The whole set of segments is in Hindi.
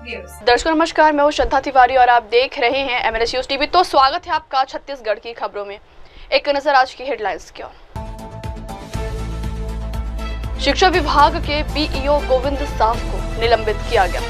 व्यूअर्स। दर्शकों नमस्कार, मैं हूं श्रद्धा तिवारी और आप देख रहे हैं MNS न्यूज टीवी। तो स्वागत है आपका छत्तीसगढ़ की खबरों में। एक नजर आज की हेडलाइंस की ओर। शिक्षा विभाग के BEO गोविंद साफ को निलंबित किया गया।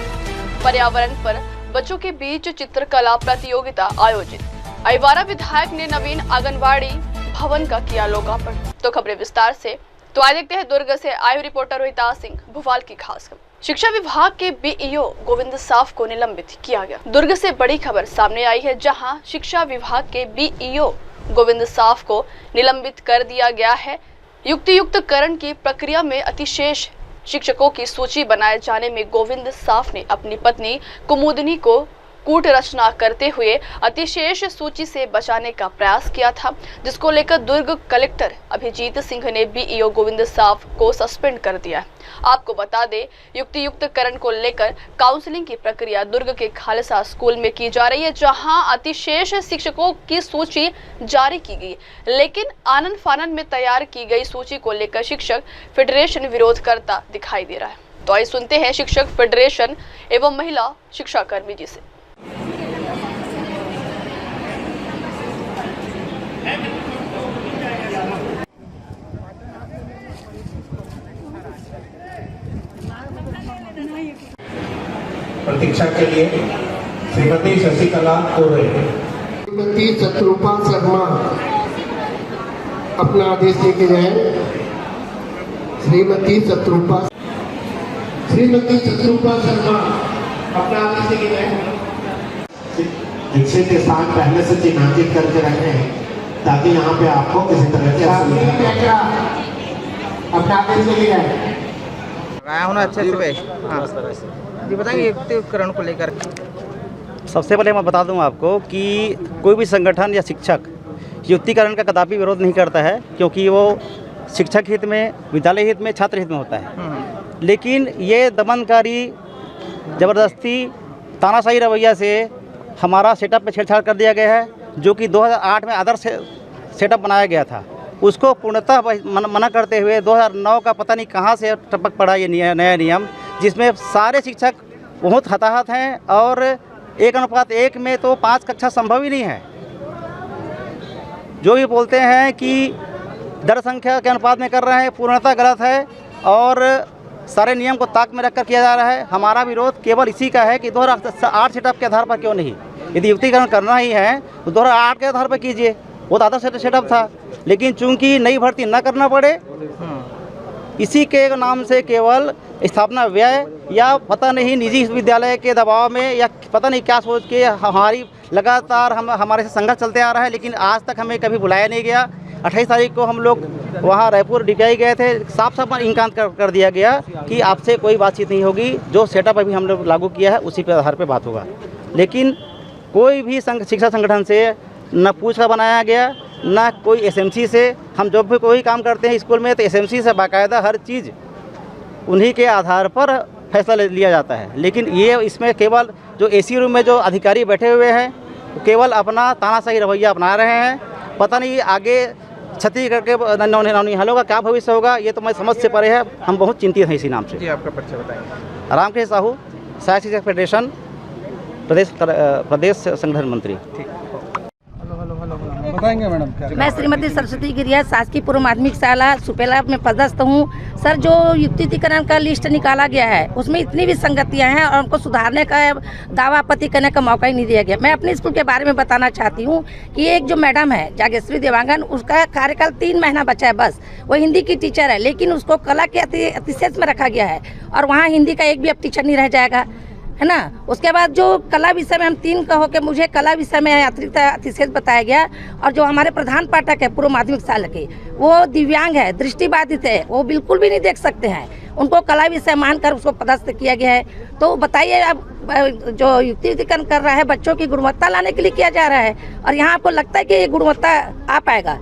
पर्यावरण पर बच्चों के बीच चित्रकला प्रतियोगिता आयोजित। अहिवारा विधायक ने नवीन आंगनबाड़ी भवन का किया लोकार्पण। तो खबरें विस्तार से, तो आइए देखते हैं दुर्ग से आए रिपोर्टर रोहिता सिंह भोपाल की खास खबर। शिक्षा विभाग के BEO गोविंद साफ को निलंबित किया गया। दुर्ग से बड़ी खबर सामने आई है, जहां शिक्षा विभाग के BEO गोविंद साफ को निलंबित कर दिया गया है। युक्तियुक्तकरण की प्रक्रिया में अतिशेष शिक्षकों की सूची बनाए जाने में गोविंद साफ ने अपनी पत्नी कुमुदनी को कूट रचना करते हुए अतिशेष सूची से बचाने का प्रयास किया था, जिसको लेकर दुर्ग कलेक्टर अभिजीत सिंह ने BEO गोविंद साफ को सस्पेंड कर दिया। आपको बता दें, युक्तियुक्तकरण को लेकर काउंसलिंग की प्रक्रिया दुर्ग के खालसा स्कूल में की जा रही है, जहां अतिशेष शिक्षकों की सूची जारी की गई, लेकिन आनन फानन में तैयार की गई सूची को लेकर शिक्षक फेडरेशन विरोध करता दिखाई दे रहा है। तो आइए सुनते हैं शिक्षक फेडरेशन एवं महिला शिक्षा कर्मी जी से। प्रतीक्षा के लिए श्रीमती शशिकला कोरे। श्रीमती शत्रुपा शर्मा अपना आदेश लेके जाए। श्रीमती शत्रुपा शर्मा अपना आदेश लेके जाए। दीक्षित स्थान पहले से चिन्हांकित करके रखे हैं, ताकि यहाँ पे आपको किसी तरह की असुविधा अपना आदेश लेके जाए। होना अच्छे से। हाँ जी, बताएंगे युक्तियुक्तकरण को लेकर। सबसे पहले मैं बता दूं आपको कि कोई भी संगठन या शिक्षक युक्तिकरण का कदापि विरोध नहीं करता है, क्योंकि वो शिक्षक हित में, विद्यालय हित में, छात्र हित में होता है। लेकिन ये दमनकारी, ज़बरदस्ती, तानाशाही रवैया से हमारा सेटअप पे छेड़छाड़ कर दिया गया है, जो कि 2008 में आदर्श सेटअप बनाया गया था। उसको पूर्णतः मना करते हुए 2009 का पता नहीं कहाँ से टपक पड़ा ये नया नियम, जिसमें सारे शिक्षक बहुत हताहत हैं और 1:1 में तो 5 कक्षा संभव ही नहीं है। जो भी बोलते हैं कि दर संख्या के अनुपात में कर रहे हैं, पूर्णतः गलत है और सारे नियम को ताक में रखकर किया जा रहा है। हमारा विरोध केवल इसी का है कि 2008 सेटअप के आधार पर क्यों नहीं। यदि युक्तिकरण करना ही है तो 2008 के आधार पर कीजिए, वो आदर्श सेटअप था। लेकिन चूंकि नई भर्ती न करना पड़े, इसी के नाम से केवल स्थापना व्यय या पता नहीं निजी विद्यालय के दबाव में या पता नहीं क्या सोच के हमारी लगातार हमारे से संघर्ष चलते आ रहा है। लेकिन आज तक हमें कभी बुलाया नहीं गया। 28 तारीख को हम लोग वहाँ रायपुर DPI गए थे, साफ साफ इनकार कर दिया गया कि आपसे कोई बातचीत नहीं होगी, जो सेटअप अभी हम लोग लागू किया है उसी के आधार पर बात होगा। लेकिन कोई भी शिक्षा संगठन से न पूछ कर बनाया गया, ना कोई SMC से। हम जब भी कोई काम करते हैं स्कूल में तो SMC से बाकायदा हर चीज़ उन्हीं के आधार पर फैसला लिया जाता है। लेकिन ये इसमें केवल जो AC रूम में जो अधिकारी बैठे हुए हैं, केवल अपना तानाशाही रवैया अपना रहे हैं। पता नहीं आगे छत्तीसगढ़ के नौनिहालों का क्या भविष्य होगा, ये तो मैं समझ से परे है। हम बहुत चिंतित हैं इसी नाम से। जी, आपका परिचय बताएंगे। रामकृष्ण साहू, सहायक शिक्षक फेडरेशन प्रदेश संगठन मंत्री। बताएंगे मैडम क्या? मैं श्रीमती सरस्वती गिरिया, शासकीय पूर्व माध्यमिक शाला सुपेला में पदस्थ हूँ। सर, जो युक्तियुक्तकरण का लिस्ट निकाला गया है उसमें इतनी भी संगतियाँ हैं और उनको सुधारने का दावा आपत्ति करने का मौका ही नहीं दिया गया। मैं अपने स्कूल के बारे में बताना चाहती हूँ कि एक जो मैडम है जागेश्वरी देवांगन, उसका कार्यकाल 3 महीना बचा है बस। वो हिंदी की टीचर है, लेकिन उसको कला के अतिशेष में रखा गया है और वहाँ हिंदी का एक भी अब टीचर नहीं रह जाएगा, है ना। उसके बाद जो कला विषय में हम 3 कहो कि मुझे कला विषय में अतिरिक्त अतिशेष बताया गया। और जो हमारे प्रधान पाठक है पूर्व माध्यमिक शाला के, वो दिव्यांग है, दृष्टिबाधित है, वो बिल्कुल भी नहीं देख सकते हैं। उनको कला विषय मानकर उसको पदस्थ किया गया है। तो बताइए, अब जो युक्तियुक्तकरण कर रहा है बच्चों की गुणवत्ता लाने के लिए किया जा रहा है और यहाँ आपको लगता है कि ये गुणवत्ता आ पाएगा।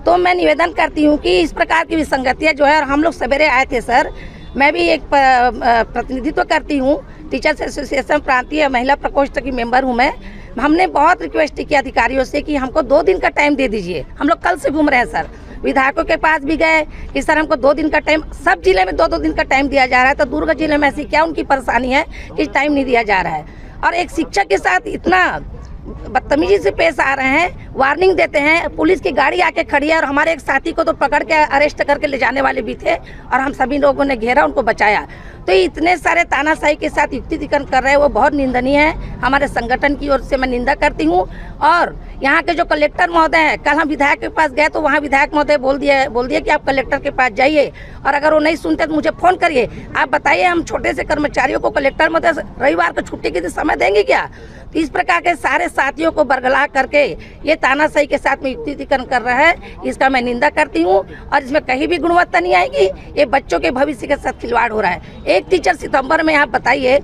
तो मैं निवेदन करती हूँ कि इस प्रकार की विसंगतियाँ जो है, और हम लोग सवेरे आए थे सर, मैं भी एक प्रतिनिधित्व करती हूँ, टीचर्स एसोसिएशन प्रांतीय महिला प्रकोष्ठ की मेंबर हूँ मैं। हमने बहुत रिक्वेस्ट की अधिकारियों से कि हमको 2 दिन का टाइम दे दीजिए। हम लोग कल से घूम रहे हैं सर, विधायकों के पास भी गए कि सर हमको 2 दिन का टाइम, सब जिले में 2-2 दिन का टाइम दिया जा रहा है, तो दुर्ग जिले में ऐसी क्या उनकी परेशानी है कि टाइम नहीं दिया जा रहा है। और एक शिक्षक के साथ इतना बदतमीजी से पेश आ रहे हैं, वार्निंग देते हैं, पुलिस की गाड़ी आके खड़ी है और हमारे एक साथी को तो पकड़ के अरेस्ट करके ले जाने वाले भी थे और हम सभी लोगों ने घेरा, उनको बचाया। तो इतने सारे तानाशाही के साथ युक्तिकरण कर रहे हैं, वो बहुत निंदनीय है। हमारे संगठन की ओर से मैं निंदा करती हूँ। और यहाँ के जो कलेक्टर महोदय हैं, कल हम विधायक के पास गए तो वहाँ विधायक महोदय बोल दिया कि आप कलेक्टर के पास जाइए और अगर वो नहीं सुनते तो मुझे फ़ोन करिए। आप बताइए, हम छोटे से कर्मचारियों को कलेक्टर महोदय रविवार को छुट्टी के दिन समय देंगे क्या? तो इस प्रकार के सारे साथियों को बरगला करके ये तानाशाही के साथ में युक्तिकरण कर रहा है, इसका मैं निंदा करती हूँ। और इसमें कहीं भी गुणवत्ता नहीं आएगी, ये बच्चों के भविष्य के साथ खिलवाड़ हो रहा है। एक टीचर सितंबर में, आप बताइए,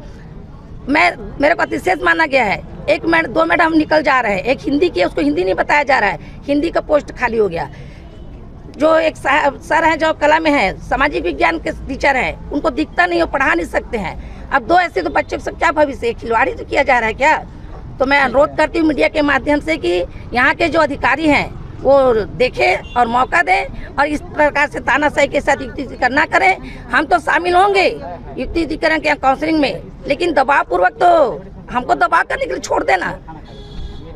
मेरे को अतिशय माना गया है, 2 मैडम निकल जा रहे हैं, एक हिंदी की, उसको हिंदी नहीं बताया जा रहा है, हिंदी का पोस्ट खाली हो गया। जो एक सर हैं जो कला में है, सामाजिक विज्ञान के टीचर हैं, उनको दिखता नहीं हो, पढ़ा नहीं सकते हैं। अब 2 ऐसे तो बच्चों का क्या भविष्य, खिलवाड़ी तो किया जा रहा है क्या? तो मैं अनुरोध करती हूँ मीडिया के माध्यम से कि यहाँ के जो अधिकारी हैं वो देखें और मौका दें और इस प्रकार से तानाशाही के साथ युक्तिकरण ना करें। हम तो शामिल होंगे युक्तिकरण के काउंसलिंग में, लेकिन दबाव पूर्वक तो हमको दबाव करने के लिए छोड़ देना।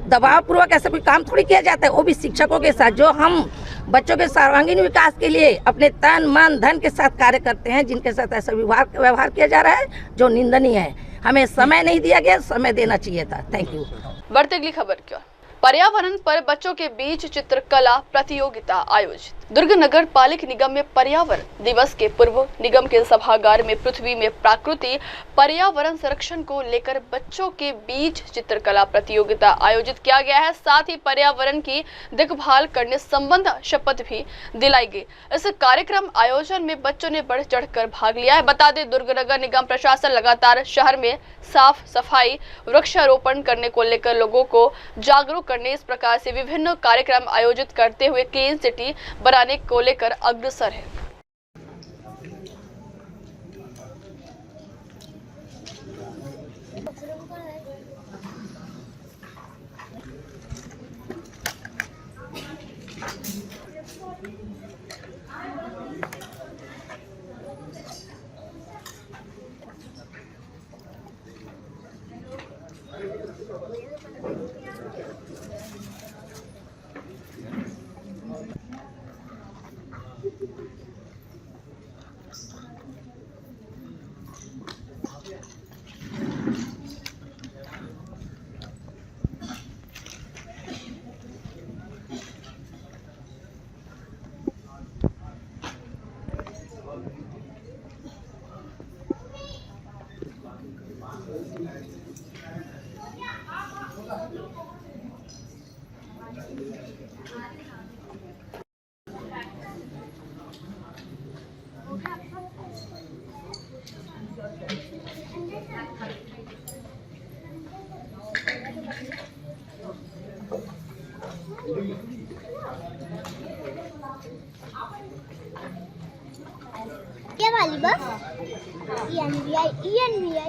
दबाव पूर्वक ऐसा कोई काम थोड़ी किया जाता है, वो भी शिक्षकों के साथ, जो हम बच्चों के सर्वांगीण विकास के लिए अपने तन मन धन के साथ कार्य करते हैं, जिनके साथ ऐसा व्यवहार किया जा रहा है जो निंदनीय है। हमें समय नहीं दिया गया, समय देना चाहिए था। Thank you. बढ़ते अगली खबर की ओर। पर्यावरण पर बच्चों के बीच चित्रकला प्रतियोगिता आयोजित। दुर्ग नगर पालिक निगम में पर्यावरण दिवस के पूर्व निगम के सभागार में पृथ्वी में प्रकृति पर्यावरण संरक्षण को लेकर बच्चों के बीच चित्रकला प्रतियोगिता आयोजित किया गया है। साथ ही पर्यावरण की देखभाल करने संबंध शपथ भी दिलाई गई। इस कार्यक्रम आयोजन में बच्चों ने बढ़ चढ़कर भाग लिया है। बता दें, दुर्ग नगर निगम प्रशासन लगातार शहर में साफ सफाई, वृक्षारोपण करने को लेकर लोगों को जागरूक करने, इस प्रकार से विभिन्न कार्यक्रम आयोजित करते हुए क्लीन सिटी बनाने को लेकर अग्रसर है। क्या वाली बस? ENVI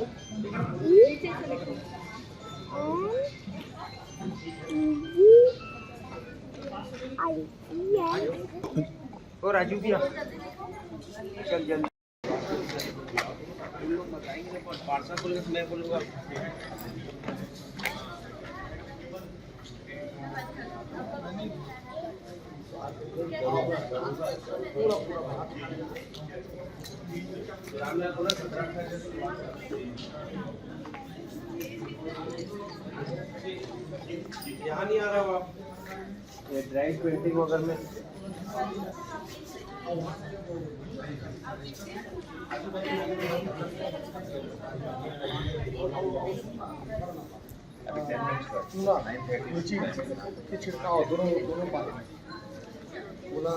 और राजू भैया चल जल्दी तुम लोग बताएंगे, पार्सल बोलेंगे तो मैं बोलूँगा। यहाँ नहीं आ रहा हो आप, ये ड्राइंग पेंटिंग वगैरह में छिड़काव दोनों पाले में बोला।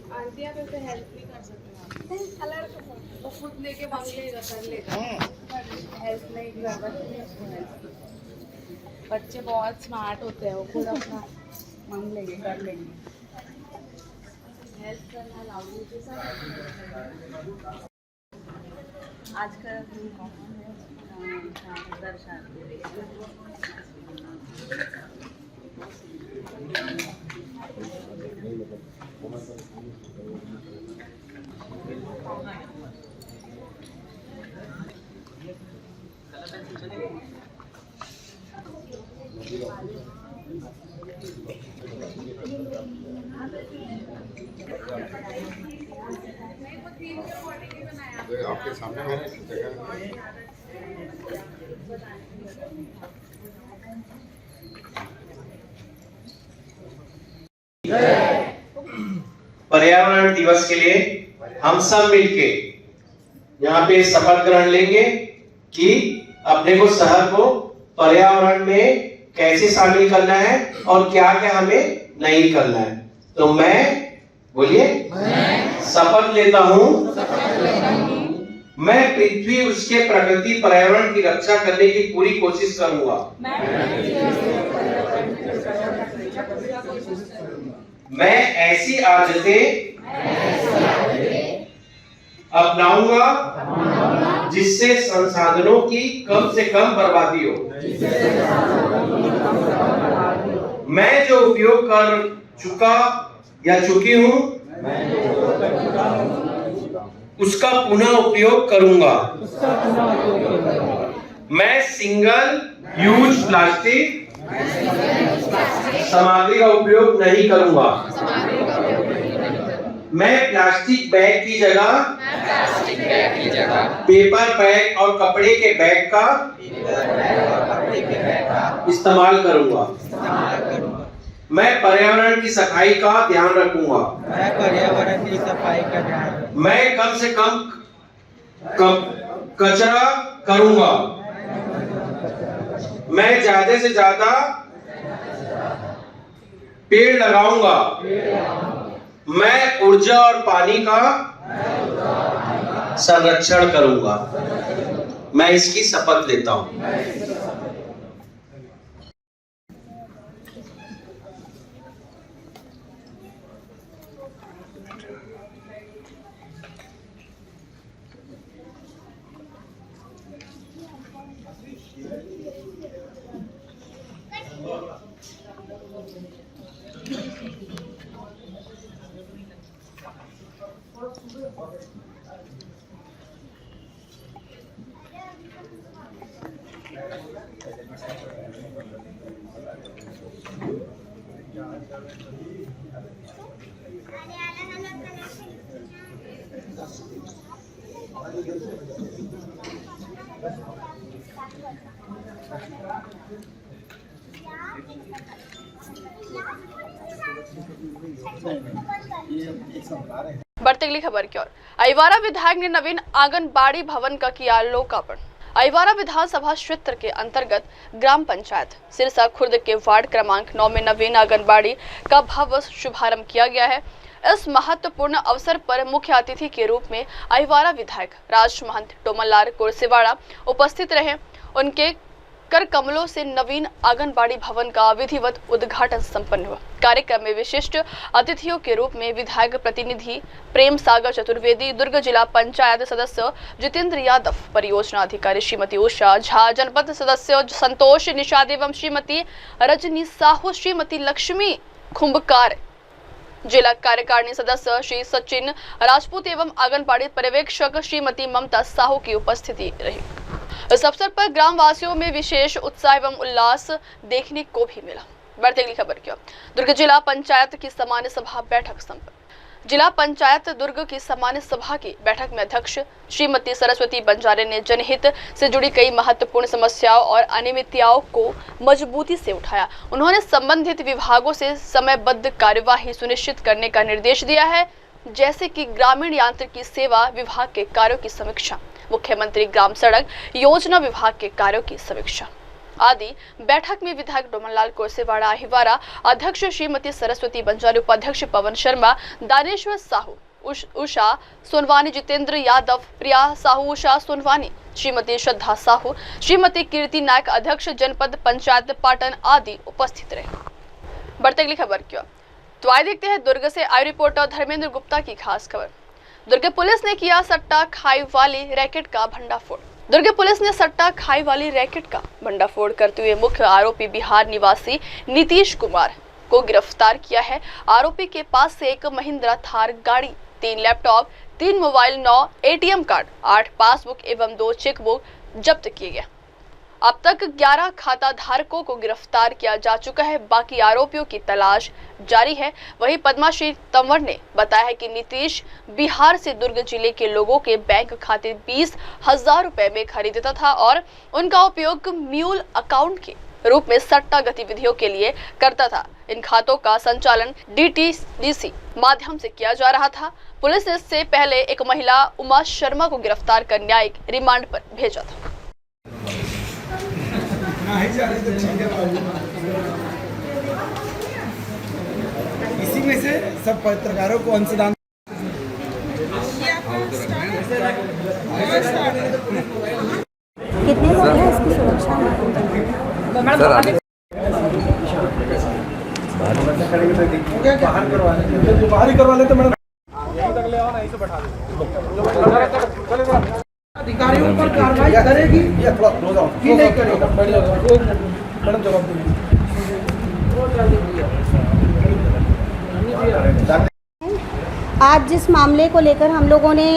आंटी आप ऐसे हेल्प भी कर सकते हैं, वो खुद लेके भाग लेगा, कर लेगा, हेल्प नहीं करना। बच्चे बहुत स्मार्ट होते हैं, वो खुद अपना मांग लेंगे, कर लेंगे। हेल्प करना लाउड के साथ आज का दर्शन आपके सामने मैंने जगह पर्यावरण दिवस के लिए हम सब मिलके यहाँ पे शपथ ग्रहण लेंगे कि अपने को शहर को पर्यावरण में कैसे शामिल करना है और क्या क्या हमें नहीं करना है। तो मैं बोलिए शपथ लेता हूँ मैं पृथ्वी उसके प्रकृति पर्यावरण की रक्षा करने की पूरी कोशिश करूंगा। मैं ऐसी आदतें अपनाऊंगा जिससे संसाधनों की कम से कम बर्बादी हो। मैं जो उपयोग कर चुका या चुकी हूं उसका पुनः उपयोग करूंगा। मैं सिंगल यूज प्लास्टिक सामग्री का उपयोग नहीं करूंगा। मैं प्लास्टिक बैग की जगह पेपर बैग और कपड़े के बैग का इस्तेमाल करूंगा। मैं पर्यावरण की सफाई का ध्यान रखूंगा। मैं कम से कम कचरा करूंगा। मैं ज्यादा से ज्यादा पेड़ लगाऊंगा। मैं ऊर्जा और पानी का संरक्षण करूंगा। मैं इसकी शपथ लेता हूं। बढ़ते अगली खबर की ओर। अहिवारा विधायक ने नवीन आंगनबाड़ी भवन का किया लोकार्पण। अहिवारा विधानसभा क्षेत्र के अंतर्गत ग्राम पंचायत सिरसा खुर्द के वार्ड क्रमांक 9 में नवीन आंगनबाड़ी का भव्य शुभारंभ किया गया है। इस महत्वपूर्ण अवसर पर मुख्य अतिथि के रूप में अहिवारा विधायक राज महंत टोमललाल कुर्सेवाड़ा उपस्थित रहे। उनके कर कमलों से नवीन आंगनबाड़ी भवन का विधिवत उद्घाटन संपन्न हुआ। कार्यक्रम में विशिष्ट अतिथियों के रूप में विधायक प्रतिनिधि प्रेम सागर चतुर्वेदी, दुर्ग जिला पंचायत सदस्य जितेंद्र यादव, परियोजना अधिकारी श्रीमती उषा झा, जनपद सदस्य संतोष निषाद एवं श्रीमती रजनी साहू, श्रीमती लक्ष्मी खुंबकार, जिला कार्यकारिणी सदस्य श्री सचिन राजपूत एवं आंगनबाड़ी पर्यवेक्षक श्रीमती ममता साहू की उपस्थिति रही। इस अवसर पर ग्राम वासियों में विशेष उत्साह एवं उल्लास देखने को भी मिला। बढ़ती अगली खबर की ओर। दुर्ग जिला पंचायत की सामान्य सभा बैठक संपन्न। जिला पंचायत दुर्ग की सामान्य सभा की बैठक में अध्यक्ष श्रीमती सरस्वती बंजारे ने जनहित से जुड़ी कई महत्वपूर्ण समस्याओं और अनियमितताओं को मजबूती से उठाया। उन्होंने संबंधित विभागों से समयबद्ध कार्यवाही सुनिश्चित करने का निर्देश दिया है, जैसे कि ग्रामीण यांत्रिकी सेवा विभाग के कार्यों की समीक्षा, मुख्यमंत्री ग्राम सड़क योजना विभाग के कार्यों की समीक्षा आदि। बैठक में विधायक डोमनलाल कोसेवाड़ा अहिवारा, अध्यक्ष श्रीमती सरस्वती बंजारे, उपाध्यक्ष पवन शर्मा, दानेश्वर साहू, उषा सोनवानी, जितेंद्र यादव, प्रिया साहू, उषा सोनवानी, श्रीमती श्रद्धा साहू, श्रीमती कीर्ति नायक, अध्यक्ष जनपद पंचायत पाटन आदि उपस्थित रहे। बढ़ते अगली खबर की ओर। तो आइए देखते हैं दुर्ग से आय रिपोर्टर धर्मेंद्र गुप्ता की खास खबर। दुर्ग पुलिस ने किया सट्टा खाई वाली रैकेट का भंडाफोड़। दुर्ग पुलिस ने सट्टा खाई वाली रैकेट का भंडाफोड़ करते हुए मुख्य आरोपी बिहार निवासी नीतीश कुमार को गिरफ्तार किया है। आरोपी के पास से एक महिंद्रा थार गाड़ी, 3 laptop, 3 mobile, 9 ATM card, 8 passbook एवं 2 चेकबुक जब्त किए गए। अब तक 11 खाता धारकों को गिरफ्तार किया जा चुका है। बाकी आरोपियों की तलाश जारी है। वहीं पद्माश्री तंवर ने बताया है कि नीतीश बिहार से दुर्ग जिले के लोगों के बैंक खाते 20,000 रुपए में खरीदता था और उनका उपयोग म्यूल अकाउंट के रूप में सट्टा गतिविधियों के लिए करता था। इन खातों का संचालन DTDC माध्यम से किया जा रहा था। पुलिस ने इससे पहले एक महिला उमा शर्मा को गिरफ्तार कर न्यायिक रिमांड पर भेजा था। इसी में से सब पत्रकारों को अंशदान। कितने लोग हैं इसकी सुरक्षा में? बाहर ही करवा लेते मैडम। अधिकारियों पर कार्रवाई करेगी या थोड़ा क्लोज आउट की नहीं करेगा? मैडम जवाब देंगे। आज जिस मामले को लेकर हम लोगों ने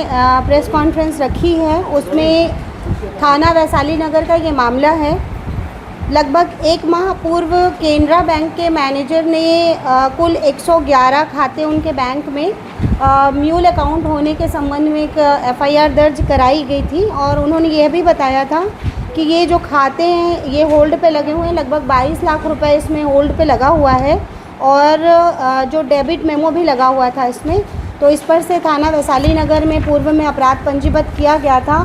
प्रेस कॉन्फ्रेंस रखी है, उसमें थाना वैशाली नगर का ये मामला है। लगभग 1 माह पूर्व केनरा बैंक के मैनेजर ने कुल 111 खाते उनके बैंक में म्यूल अकाउंट होने के संबंध में एक FIR दर्ज कराई गई थी और उन्होंने यह भी बताया था कि ये जो खाते हैं ये होल्ड पे लगे हुए हैं। लगभग 22 लाख रुपए इसमें होल्ड पे लगा हुआ है और जो डेबिट मेमो भी लगा हुआ था इसमें। तो इस पर से थाना वैशाली नगर में पूर्व में अपराध पंजीबद्ध किया गया था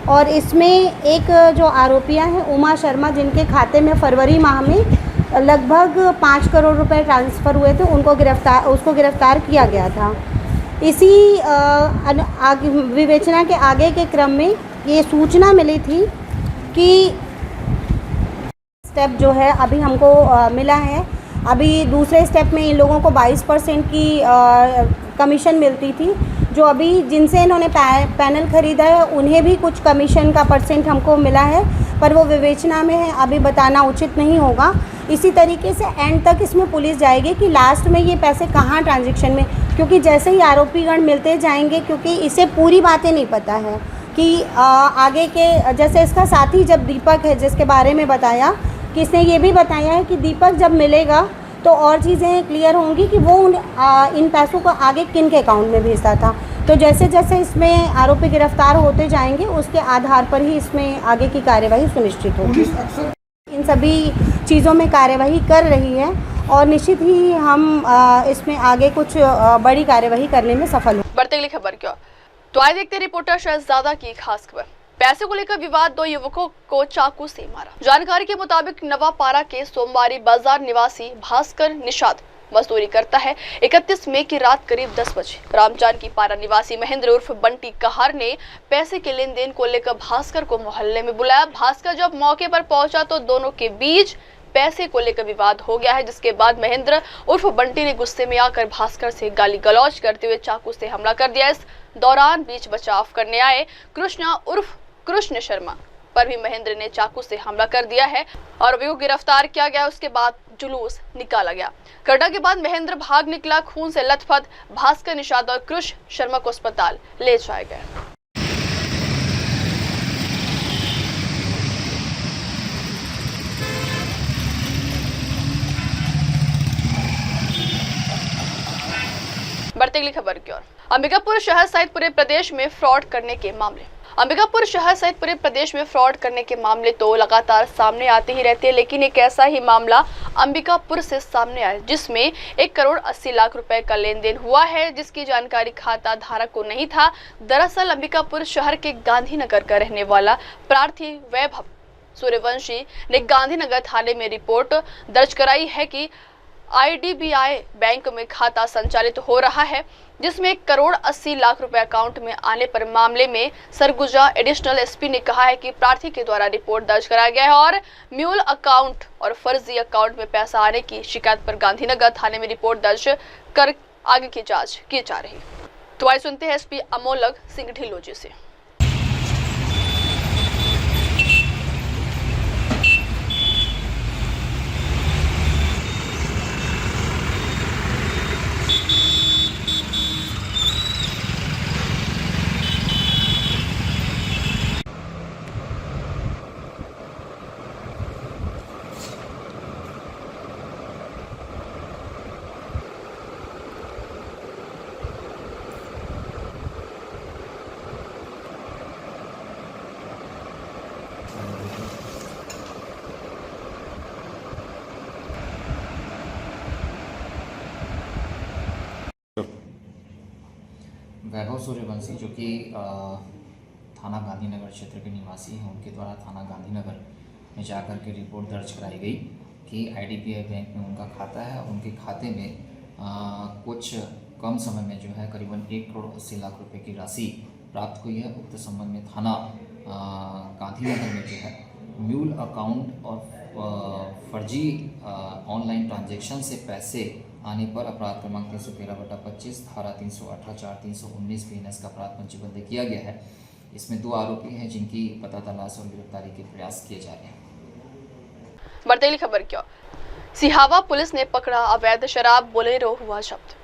और इसमें एक जो आरोपियां हैं उमा शर्मा, जिनके खाते में फरवरी माह में लगभग 5 करोड़ रुपए ट्रांसफ़र हुए थे, उसको गिरफ्तार किया गया था। इसी विवेचना के आगे के क्रम में ये सूचना मिली थी कि स्टेप जो है अभी हमको मिला है। अभी दूसरे स्टेप में इन लोगों को 22% की कमीशन मिलती थी। जो अभी जिनसे इन्होंने पैनल ख़रीदा है उन्हें भी कुछ कमीशन का परसेंट हमको मिला है, पर वो विवेचना में है, अभी बताना उचित नहीं होगा। इसी तरीके से एंड तक इसमें पुलिस जाएगी कि लास्ट में ये पैसे कहाँ ट्रांजैक्शन में, क्योंकि जैसे ही आरोपीगण मिलते जाएंगे, क्योंकि इसे पूरी बातें नहीं पता है कि आगे के, जैसे इसका साथी जब दीपक है जिसके बारे में बताया कि इसने ये भी बताया है कि दीपक जब मिलेगा तो और चीज़ें क्लियर होंगी कि वो इन पैसों को आगे किन के अकाउंट में भेजता था। तो जैसे जैसे इसमें आरोपी गिरफ्तार होते जाएंगे उसके आधार पर ही इसमें आगे की कार्यवाही सुनिश्चित होगी। इन सभी चीज़ों में कार्यवाही कर रही है और निश्चित ही हम इसमें आगे कुछ बड़ी कार्यवाही करने में सफल हों। बढ़ते अगली खबर क्या, तो आइए देखते रिपोर्टर शहजादा की खास खबर। पैसे को लेकर विवाद, 2 युवकों को चाकू से मारा। जानकारी के मुताबिक नवापारा के सोमवारी बाजार निवासी भास्कर निषाद मजदूरी करता है। 31 मई की रात करीब 10 बजे रामजानकी पारा निवासी महेंद्र उर्फ बंटी कहार ने पैसे के लेन देन को लेकर भास्कर को मोहल्ले में बुलाया। भास्कर जब मौके पर पहुंचा तो दोनों के बीच पैसे को लेकर विवाद हो गया है, जिसके बाद महेंद्र उर्फ बंटी ने गुस्से में आकर भास्कर से गाली गलौज करते हुए चाकू से हमला कर दिया। इस दौरान बीच बचाव करने आए कृष्णा उर्फ कृष्ण शर्मा पर भी महेंद्र ने चाकू से हमला कर दिया है और अभियुक्त गिरफ्तार किया गया। उसके बाद जुलूस निकाला गया। घटना के बाद महेंद्र भाग निकला। खून से लथपथ भास्कर, निषाद और कृष्ण शर्मा को अस्पताल ले जाया गया। बढ़ती अगली खबर की ओर। अंबिकापुर शहर सहित पूरे प्रदेश में फ्रॉड करने के मामले। अंबिकापुर शहर सहित पूरे प्रदेश में फ्रॉड करने के मामले तो लगातार सामने आते ही रहते हैं, लेकिन एक ऐसा ही मामला अंबिकापुर से सामने आया जिसमें 1 करोड़ 80 लाख रुपए का लेन देन हुआ है, जिसकी जानकारी खाता धारक को नहीं था। दरअसल अंबिकापुर शहर के गांधीनगर का रहने वाला प्रार्थी वैभव सूर्यवंशी ने गांधीनगर थाने में रिपोर्ट दर्ज कराई है कि IDBI बैंक में खाता संचालित हो रहा है, जिसमें 1 करोड़ 80 लाख रुपए अकाउंट में आने पर मामले में सरगुजा एडिशनल SP ने कहा है कि प्रार्थी के द्वारा रिपोर्ट दर्ज कराया गया है और म्यूल अकाउंट और फर्जी अकाउंट में पैसा आने की शिकायत पर गांधीनगर थाने में रिपोर्ट दर्ज कर आगे की जांच की जा रही। तो आइए सुनते हैं SP अमोलक सिंह ढिल्लों जी से। वैभव सूर्यवंशी जो कि थाना गांधीनगर क्षेत्र के निवासी हैं, उनके द्वारा थाना गांधीनगर में जाकर के रिपोर्ट दर्ज कराई गई कि IDBI बैंक में उनका खाता है। उनके खाते में कुछ कम समय में जो है करीबन 1 करोड़ 80 लाख रुपए की राशि प्राप्त हुई है। उक्त संबंध में थाना गांधीनगर में जो है म्यूल अकाउंट और फर्जी ऑनलाइन ट्रांजैक्शन से पैसे आने पर अपराध क्रमांक 313/25 धारा 318 319 BNS का अपराध पंजीबद्ध किया गया है। इसमें 2 आरोपी हैं जिनकी पता तलाश और गिरफ्तारी के प्रयास किए जा रहे हैं। बढ़ती खबर क्या, सिहावा पुलिस ने पकड़ा अवैध शराब बोलेरो हुआ जब्त।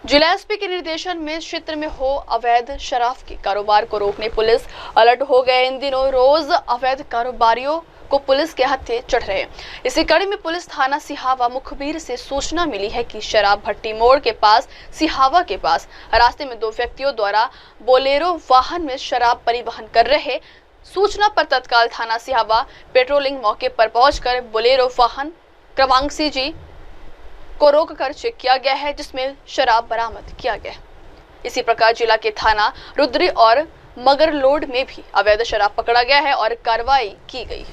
जिला SP के निर्देशन में क्षेत्र में हो अवैध शराब के कारोबार को रोकने पुलिस अलर्ट हो गए। इन दिनों रोज अवैध कारोबारियों को पुलिस के हत्थे चढ़ रहे हैं। इसी कड़ी में पुलिस थाना सिहावा मुखबिर से सूचना मिली है कि शराब भट्टी मोड़ के पास सिहावा के पास रास्ते में 2 व्यक्तियों द्वारा बोलेरो वाहन में शराब परिवहन कर रहे। सूचना पर तत्काल थाना सिहावा पेट्रोलिंग मौके पर पहुंचकर बोलेरो वाहन क्रमांक CG को रोककर चेक किया गया है, जिसमें शराब बरामद किया गया। इसी प्रकार जिला के थाना रुद्री और मगरलोड में भी अवैध शराब पकड़ा गया है और कार्रवाई की गई।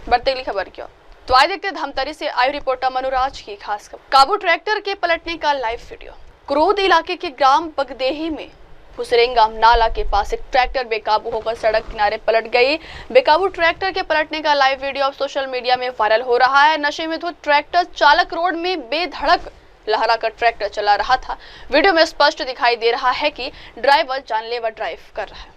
बढ़ती अगली खबर क्या, तो आइए देखते हैं धमतरी से आयु रिपोर्टर मनुराज की खास खबर। काबू ट्रैक्टर के पलटने का लाइव वीडियो। क्रोध इलाके के ग्राम बगदेही में फुसरेंगा नाला के पास एक ट्रैक्टर बेकाबू होकर सड़क किनारे पलट गई। बेकाबू ट्रैक्टर के पलटने का लाइव वीडियो अब सोशल मीडिया में वायरल हो रहा है। नशे में धुत ट्रैक्टर चालक रोड में बेधड़क लहराकर ट्रैक्टर चला रहा था। वीडियो में स्पष्ट दिखाई दे रहा है कि ड्राइवर जानलेवा ड्राइव कर रहा है।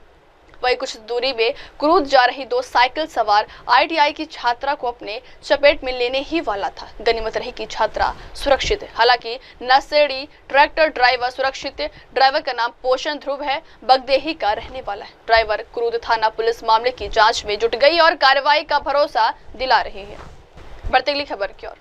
वही कुछ दूरी में क्रूज जा रही 2 साइकिल सवार ITI की छात्रा को अपने चपेट में लेने ही वाला था। गनीमत रही कि छात्रा सुरक्षित है। हालांकि नशेड़ी ट्रैक्टर ड्राइवर सुरक्षित। ड्राइवर का नाम पोषण ध्रुव है, बगदेही का रहने वाला है। ड्राइवर क्रूद थाना पुलिस मामले की जांच में जुट गई और कार्रवाई का भरोसा दिला रही है। बढ़ती अगली खबर की ओर,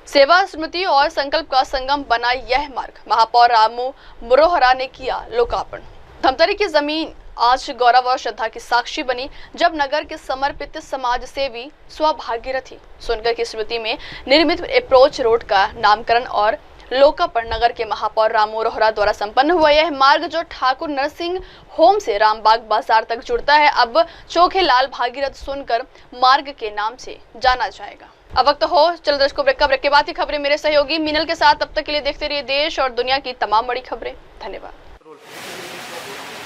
सेवा स्मृति और संकल्प का संगम बना यह मार्ग। महापौर रामू मुरोहरा ने किया लोकार्पण। धमतरी की जमीन आज गौरव और श्रद्धा की साक्षी बनी जब नगर के समर्पित समाज सेवी स्वभागीरथी सोनकर की स्मृति में निर्मित अप्रोच रोड का नामकरण और लोकार्पण नगर के महापौर रामू रोहरा द्वारा संपन्न हुआ। यह मार्ग जो ठाकुर नरसिंह होम से रामबाग बाजार तक जुड़ता है, अब चोखे लाल भागीरथ सोनकर मार्ग के नाम से जाना जाएगा। अब वक्त हो चलो दर्शकों ब्रेक का। ब्रेक के बाद की खबरें मेरे सहयोगी मीनल के साथ। तब तक के लिए देखते रहिए देश और दुनिया की तमाम बड़ी खबरें। धन्यवाद।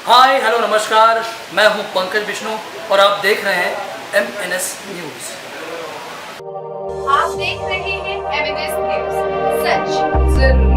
हाय हेलो नमस्कार, मैं हूं पंकज विष्णु और आप देख रहे हैं MNS न्यूज। आप देख रहे हैं MNS न्यूज, सच जरूर।